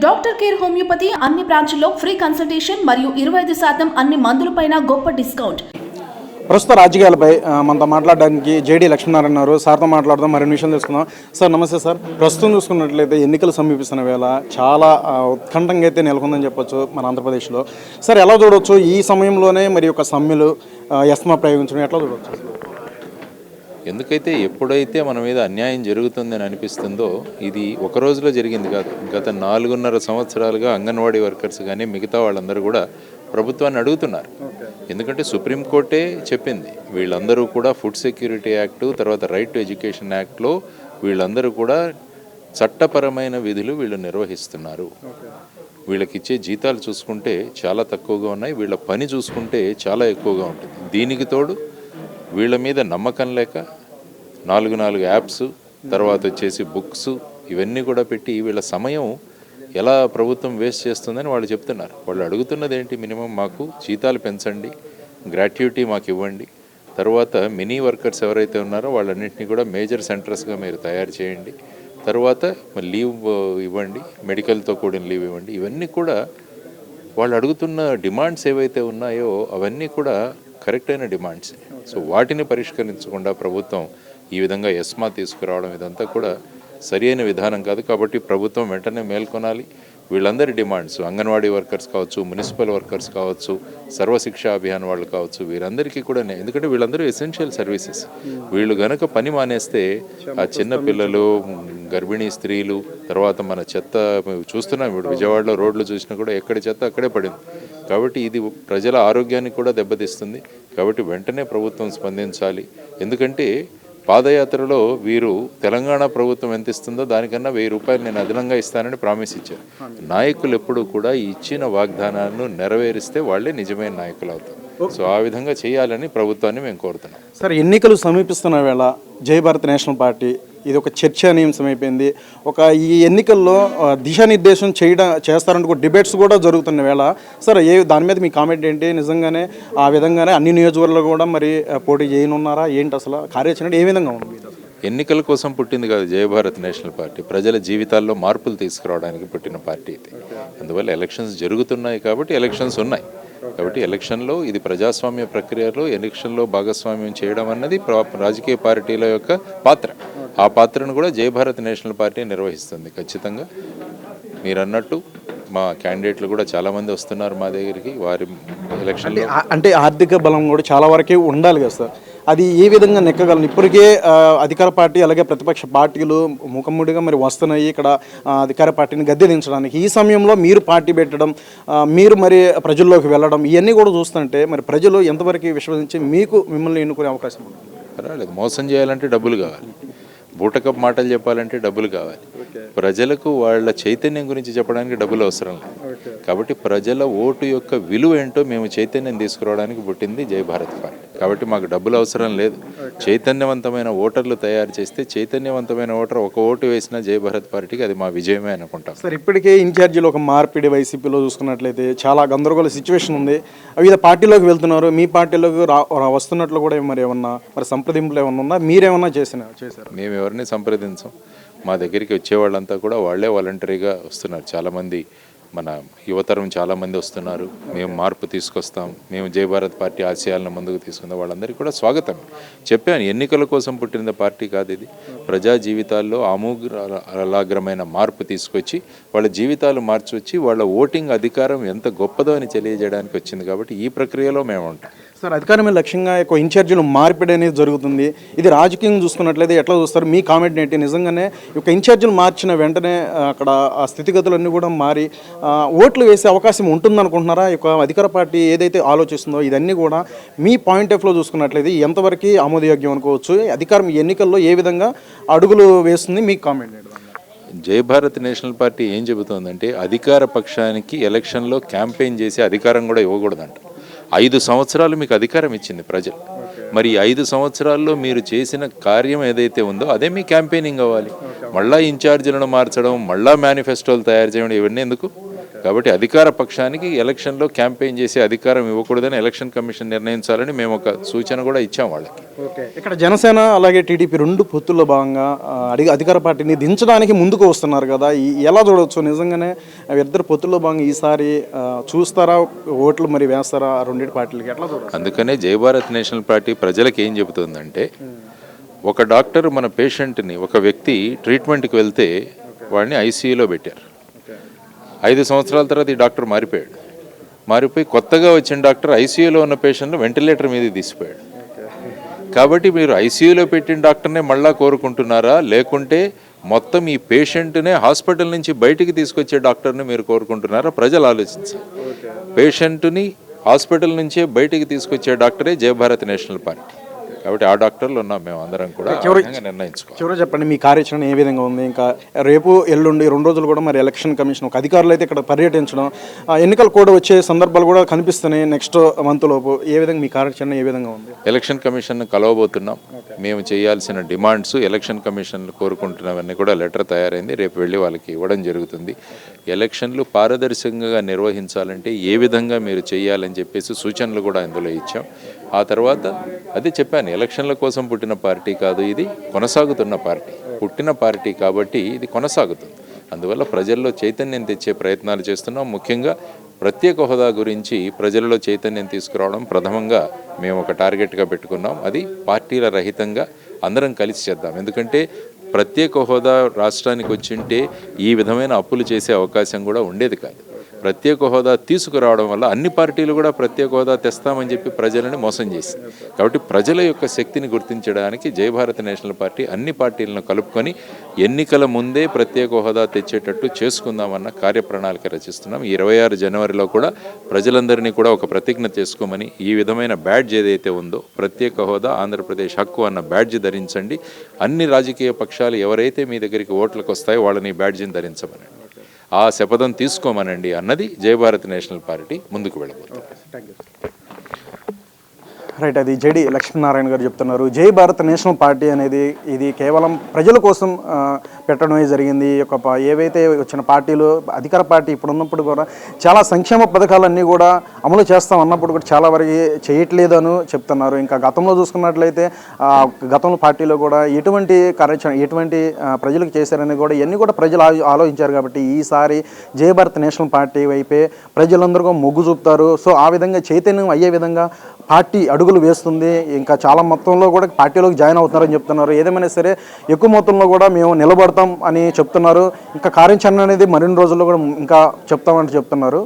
Doctor care homeopathy అన్ని బ్రాంచ్ల్లో free consultation మరియు 25% అన్ని మందులపైన గొప్ప డిస్కౌంట్. ప్రస్తుత రాజకీయాలపై మనతో మాట్లాడడానికి జేడీ లక్ష్మీనారాయణ ఉన్నారు. సార్తో మాట్లాడదాం, మరిన్ని విషయాలు తెలుసుకుందాం. సార్ నమస్తే సార్. ప్రస్తుతం చూసుకున్నట్లయితే ఎన్నికలు సమీపిస్తున్న వేళ చాలా ఉత్కంఠంగా అయితే నెలకొందని చెప్పొచ్చు మన ఆంధ్రప్రదేశ్లో. సార్ ఎలా చూడవచ్చు ఈ సమయంలోనే మరి ఒక సమ్మెలు ఎస్మా ప్రయోగించడం ఎట్లా చూడవచ్చు? ఎందుకైతే ఎప్పుడైతే మన మీద అన్యాయం జరుగుతుందని అనిపిస్తుందో, ఇది ఒక రోజులో జరిగింది కాదు. గత 4.5 సంవత్సరాలుగా అంగన్వాడీ వర్కర్స్ కానీ మిగతా వాళ్ళందరూ కూడా ప్రభుత్వాన్ని అడుగుతున్నారు. ఎందుకంటే సుప్రీంకోర్టే చెప్పింది వీళ్ళందరూ కూడా ఫుడ్ సెక్యూరిటీ యాక్ట్, తర్వాత రైట్ టు ఎడ్యుకేషన్ యాక్ట్లో వీళ్ళందరూ కూడా చట్టపరమైన విధులు వీళ్ళు నిర్వహిస్తున్నారు. వీళ్ళకిచ్చే జీతాలు చూసుకుంటే చాలా తక్కువగా ఉన్నాయి, వీళ్ళ పని చూసుకుంటే చాలా ఎక్కువగా ఉంటుంది. దీనికి తోడు వీళ్ళ మీద నమ్మకం లేక 4 యాప్స్, తర్వాత వచ్చేసి బుక్స్, ఇవన్నీ కూడా పెట్టి వీళ్ళ సమయం ఎలా ప్రభుత్వం వేస్ట్ చేస్తుందని వాళ్ళు చెప్తున్నారు. వాళ్ళు అడుగుతున్నది ఏంటి? మినిమం మాకు జీతాలు పెంచండి, గ్రాట్యుటీ మాకు ఇవ్వండి, తర్వాత మినీ వర్కర్స్ ఎవరైతే ఉన్నారో వాళ్ళన్నింటినీ కూడా మేజర్ సెంటర్స్గా మీరు తయారు చేయండి, తర్వాత లీవ్ ఇవ్వండి, మెడికల్తో కూడిన లీవ్ ఇవ్వండి. ఇవన్నీ కూడా వాళ్ళు అడుగుతున్న డిమాండ్స్ ఏవైతే ఉన్నాయో అవన్నీ కూడా కరెక్ట్ అయిన డిమాండ్స్. సో వాటిని పరిష్కరించకుండా ప్రభుత్వం ఈ విధంగా ఎస్మా తీసుకురావడం ఇదంతా కూడా సరి అయిన విధానం కాదు. కాబట్టి ప్రభుత్వం వెంటనే మేల్కొనాలి. వీళ్ళందరి డిమాండ్స్, అంగన్వాడీ వర్కర్స్ కావచ్చు, మున్సిపల్ వర్కర్స్ కావచ్చు, సర్వశిక్షా అభియాన్ వాళ్ళు కావచ్చు, వీరందరికీ కూడా, ఎందుకంటే వీళ్ళందరూ ఎసెన్షియల్ సర్వీసెస్. వీళ్ళు గనక పని మానేస్తే ఆ చిన్న పిల్లలు, గర్భిణీ స్త్రీలు, తర్వాత మన చెత్త చూస్తున్నాం. ఇప్పుడు విజయవాడలో రోడ్లు చూసినా కూడా ఎక్కడి చెత్త అక్కడే పడింది. కాబట్టి ఇది ప్రజల ఆరోగ్యాన్ని కూడా దెబ్బతీస్తుంది. కాబట్టి వెంటనే ప్రభుత్వం స్పందించాలి. ఎందుకంటే పాదయాత్రలో వీరు తెలంగాణ ప్రభుత్వం ఎంత ఇస్తుందో దానికన్నా 1000 రూపాయలు నేను అదనంగా ఇస్తానని ప్రామిస్ ఇచ్చారు. నాయకులు ఎప్పుడు కూడా ఇచ్చిన వాగ్దానాలను నెరవేరిస్తే వాళ్ళే నిజమైన నాయకులు అవుతారు. సో ఆ విధంగా చేయాలని ప్రభుత్వాన్ని మేము కోరుతున్నాం. సార్, ఎన్నికలు సమీపిస్తున్న వేళ జై భారత్ నేషనల్ పార్టీ ఇది ఒక చర్చానీయాంశం అయిపోయింది. ఈ ఎన్నికల్లో దిశానిర్దేశం చేస్తారంటూ డిబేట్స్ కూడా జరుగుతున్న వేళ సార్ దాని మీద మీ కామెంట్ ఏంటి? నిజంగానే ఆ విధంగానే అన్ని నియోజకవర్గాలు కూడా మరి పోటీ చేయనున్నారా ఏంటి? అసలు కార్యాచరణ ఏ విధంగా ఉంది? ఎన్నికల కోసం పుట్టింది కాదు జై భారత్ నేషనల్ పార్టీ, ప్రజల జీవితాల్లో మార్పులు తీసుకురావడానికి పుట్టిన పార్టీ ఇది. అందువల్ల ఎలక్షన్స్ జరుగుతున్నాయి కాబట్టి ఎలక్షన్స్ ఉన్నాయి. కాబట్టి ఎలక్షన్లో ఇది ప్రజాస్వామ్య ప్రక్రియలో ఎలక్షన్లో భాగస్వామ్యం చేయడం అన్నది రాజకీయ పార్టీల యొక్క పాత్ర. ఆ పాత్రను కూడా జై భారత్ నేషనల్ పార్టీ నిర్వహిస్తుంది. ఖచ్చితంగా మీరు అన్నట్టు మా క్యాండిడేట్లు కూడా చాలామంది వస్తున్నారు మా దగ్గరికి. వారి ఎలక్షన్లో అంటే ఆర్థిక బలం కూడా చాలా వరకే ఉండాలి కదా సార్, అది ఏ విధంగా నెక్కగలను? ఇప్పటికే అధికార పార్టీ అలాగే ప్రతిపక్ష పార్టీలు ముఖముడిగా మరి వస్తున్నాయి ఇక్కడ అధికార పార్టీని గద్దె దించడానికి. ఈ సమయంలో మీరు పార్టీ పెట్టడం, మీరు మరి ప్రజల్లోకి వెళ్ళడం, ఇవన్నీ కూడా చూస్తుంటే మరి ప్రజలు ఎంతవరకు విశ్వసించి మిమ్మల్ని ఎన్నుకునే అవకాశం ఉంది? పర్వాలేదు. మోసం చేయాలంటే డబ్బులు కావాలి, బూటకప్ మాటలు చెప్పాలంటే డబ్బులు కావాలి. ప్రజలకు వాళ్ళ చైతన్యం గురించి చెప్పడానికి డబ్బులు అవసరం లేదు. కాబట్టి ప్రజల ఓటు యొక్క విలువ ఏంటో మేము చైతన్యం తీసుకురావడానికి పుట్టింది జై భారత్ పార్టీ. కాబట్టి మాకు డబ్బులు అవసరం లేదు. చైతన్యవంతమైన ఓటర్లు తయారు చేస్తే, చైతన్యవంతమైన ఓటర్ ఒక ఓటు వేసినా జై భారత్ పార్టీకి అది మా విజయమే అనుకుంటాం. సార్, ఇప్పటికే ఇన్ఛార్జీలు ఒక మార్పిడి వైసీపీలో చూసుకున్నట్లయితే చాలా గందరగోళ సిచ్యువేషన్ ఉంది. వివిధ పార్టీలోకి వెళ్తున్నారు, మీ పార్టీలోకి వస్తున్నట్లు కూడా మరి ఏమన్నా మరి సంప్రదింపులు ఏమన్నా ఉందా? మీరేమన్నా చేశారు? మేము ఎవరిని సంప్రదించాం. మా దగ్గరికి వచ్చేవాళ్ళంతా కూడా వాళ్ళే వాలంటరీగా వస్తున్నారు. చాలామంది మన యువతరం చాలామంది వస్తున్నారు. మేము మార్పు తీసుకొస్తాం, మేము జై భారత్ పార్టీ ఆశయాలను ముందుకు తీసుకుందాం, వాళ్ళందరికీ కూడా స్వాగతం చెప్పాను. ఎన్నికల కోసం పుట్టిన పార్టీ కాదు ఇది. ప్రజా జీవితాల్లో ఆమూలాగ్రమైన మార్పు తీసుకొచ్చి వాళ్ళ జీవితాలు మార్చొచ్చి వాళ్ళ ఓటింగ్ అధికారం ఎంత గొప్పదో అని తెలియజేయడానికి వచ్చింది. కాబట్టి ఈ ప్రక్రియలో మేము ఉంటాం. సార్, అధికారమే లక్ష్యంగా ఎక్కువ ఇన్ఛార్జీలు మార్పిడి అనేది జరుగుతుంది. ఇది రాజకీయం చూసుకున్నట్లయితే ఎట్లా చూస్తారు? మీ కామెంట్ ఏంటి? నిజంగానే ఒక ఇన్ఛార్జీలు మార్చిన వెంటనే అక్కడ ఆ స్థితిగతులన్నీ కూడా మారి ఓట్లు వేసే అవకాశం ఉంటుందనుకుంటున్నారా? ఒక అధికార పార్టీ ఏదైతే ఆలోచిస్తుందో ఇదన్నీ కూడా మీ పాయింట్ ఆఫ్ లో చూసుకున్నట్లయితే ఎంతవరకు ఆమోదయోగ్యం అనుకోవచ్చు? అధికారం ఎన్నికల్లో ఏ విధంగా అడుగులు వేస్తుంది? మీ కామెంట్ ఏంటి? జై భారత్ నేషనల్ పార్టీ ఏం చెబుతోందంటే అధికార పక్షానికి ఎలక్షన్లో క్యాంపెయిన్ చేసి అధికారం కూడా ఇవ్వకూడదంట. 5 సంవత్సరాలు మీకు అధికారం ఇచ్చింది ప్రజలు. మరి 5 సంవత్సరాల్లో మీరు చేసిన కార్యం ఏదైతే ఉందో అదే మీ క్యాంపెయినింగ్ అవ్వాలి. మళ్ళా ఇన్ఛార్జీలను మార్చడం, మళ్ళా మేనిఫెస్టోలు తయారు చేయడం, ఇవన్నీ ఎందుకు? కాబట్టి అధికార పక్షానికి ఎలక్షన్లో క్యాంపెయిన్ చేసే అధికారం ఇవ్వకూడదని ఎలక్షన్ కమిషన్ నిర్ణయించాలని మేము ఒక సూచన కూడా ఇచ్చాం వాళ్ళకి. ఓకే, ఇక్కడ జనసేన అలాగే టీడీపీ రెండు పొత్తుల్లో భాగంగా అధికార పార్టీని దించడానికి ముందుకు వస్తున్నారు కదా, ఎలా చూడవచ్చు? నిజంగానే ఇద్దరు పొత్తుల్లో భాగంగా ఈసారి చూస్తారా, ఓట్లు మరి వేస్తారా ఆ రెండింటి పార్టీలకి, ఎట్లా చూడవచ్చు? అందుకనే జై భారత్ నేషనల్ పార్టీ ప్రజలకు ఏం చెబుతుందంటే, ఒక డాక్టర్ మన పేషెంట్ని, ఒక వ్యక్తి ట్రీట్మెంట్కి వెళ్తే వాడిని ఐసీయూలో పెట్టారు. 5 సంవత్సరాల తర్వాత ఈ డాక్టర్ మారిపోయి కొత్తగా వచ్చిన డాక్టర్ ఐసీయూలో ఉన్న పేషెంట్ను వెంటిలేటర్ మీద తీసిపోయాడు. కాబట్టి మీరు ఐసీయూలో పెట్టిన డాక్టర్నే మళ్ళా కోరుకుంటున్నారా, లేకుంటే మొత్తం ఈ పేషెంట్నే హాస్పిటల్ నుంచి బయటికి తీసుకొచ్చే డాక్టర్ని మీరు కోరుకుంటున్నారా? ప్రజలు ఆలోచించారు. పేషెంట్ని హాస్పిటల్ నుంచే బయటికి తీసుకొచ్చే డాక్టరే జై భారత్ నేషనల్ పార్టీ. కాబట్టి ఆ డాక్టర్లు ఉన్నాం మేము అందరం కూడా నిర్ణయించుకోవాలి. చివరి చెప్పండి, మీ కార్యాచరణ ఏ విధంగా ఉంది? ఇంకా రేపు ఎల్లుండి 2 రోజులు కూడా మరి ఎలక్షన్ కమిషన్ ఒక అధికారులు అయితే ఇక్కడ పర్యటించడం, ఎన్నికలు కూడా వచ్చే సందర్భాలు కూడా కనిపిస్తున్నాయి నెక్స్ట్ మంత్ లోపు. ఏ విధంగా మీ కార్యాచరణ ఏ విధంగా ఉంది? ఎలక్షన్ కమిషన్ కలవబోతున్నాం. మేము చేయాల్సిన డిమాండ్స్, ఎలక్షన్ కమిషన్ కోరుకుంటున్నవన్నీ కూడా లెటర్ తయారైంది, రేపు వెళ్ళి వాళ్ళకి ఇవ్వడం జరుగుతుంది. ఎలక్షన్లు పారదర్శకంగా నిర్వహించాలంటే ఏ విధంగా మీరు చేయాలని చెప్పేసి సూచనలు కూడా ఇందులో ఇచ్చాం. ఆ తర్వాత అదే చెప్పాను, ఎలక్షన్ల కోసం పుట్టిన పార్టీ కాదు, ఇది కొనసాగుతున్న పార్టీ. పుట్టిన పార్టీ కాబట్టి ఇది కొనసాగుతుంది. అందువల్ల ప్రజల్లో చైతన్యం తెచ్చే ప్రయత్నాలు చేస్తున్నాం. ముఖ్యంగా ప్రత్యేక హోదా గురించి ప్రజలలో చైతన్యం తీసుకురావడం ప్రథమంగా మేము ఒక టార్గెట్గా పెట్టుకున్నాం. అది పార్టీల రహితంగా అందరం కలిసి చేద్దాం. ఎందుకంటే ప్రత్యేక హోదా రాష్ట్రానికి వచ్చింటే ఈ విధమైన అప్పులు చేసే అవకాశం కూడా ఉండేది కాదు. ప్రత్యేక హోదా తీసుకురావడం వల్ల అన్ని పార్టీలు కూడా ప్రత్యేక హోదా తెస్తామని చెప్పి ప్రజలను మోసం చేసింది. కాబట్టి ప్రజల యొక్క శక్తిని గుర్తించడానికి జై భారత్ నేషనల్ పార్టీ అన్ని పార్టీలను కలుపుకొని ఎన్నికల ముందే ప్రత్యేక హోదా తెచ్చేటట్టు చేసుకుందామన్న కార్యప్రణాళిక రచిస్తున్నాం. 26 జనవరిలో కూడా ప్రజలందరినీ కూడా ఒక ప్రతిజ్ఞ చేసుకోమని, ఈ విధమైన బ్యాడ్జ్ ఏదైతే ఉందో ప్రత్యేక హోదా ఆంధ్రప్రదేశ్ హక్కు అన్న బ్యాడ్జ్ ధరించండి. అన్ని రాజకీయ పక్షాలు ఎవరైతే మీ దగ్గరికి ఓట్లకు వస్తాయో వాళ్ళని బ్యాడ్జిని ధరించమనండి, ఆ శపథం తీసుకోమనండి అన్నది జై భారత్ నేషనల్ పార్టీ ముందుకు వెళ్ళబోతుంది. రైట్, అది జేడి లక్ష్మీనారాయణ గారు చెప్తున్నారు. జై భారత్ నేషనల్ పార్టీ అనేది ఇది కేవలం ప్రజల కోసం పెట్టడమే జరిగింది. ఏవైతే వచ్చిన పార్టీలు, అధికార పార్టీ ఇప్పుడు ఉన్నప్పుడు కూడా చాలా సంక్షేమ పథకాలన్నీ కూడా అమలు చేస్తాం అన్నప్పుడు కూడా చాలా వరకు చేయట్లేదని చెప్తున్నారు. ఇంకా గతంలో చూసుకున్నట్లయితే గతంలో పార్టీలో కూడా ఎటువంటి కార్యాచరణ, ఎటువంటి ప్రజలకు చేశారని కూడా ఇవన్నీ కూడా ప్రజలు ఆలోచించారు. కాబట్టి ఈసారి జై భారత్ నేషనల్ పార్టీ వైపే ప్రజలందరూ మొగ్గు చూపుతారు. సో ఆ విధంగా చైతన్యం అయ్యే విధంగా పార్టీ అడుగులు వేస్తుంది. ఇంకా చాలా మొత్తంలో కూడా పార్టీలోకి జాయిన్ అవుతున్నారని చెప్తున్నారు. ఏదేమైనా సరే ఎక్కువ మొత్తంలో కూడా మేము నిలబడతాం అని చెప్తున్నారు. ఇంకా కార్యాచరణ అనేది మరిన్ని రోజుల్లో కూడా ఇంకా చెప్తామని చెప్తున్నారు.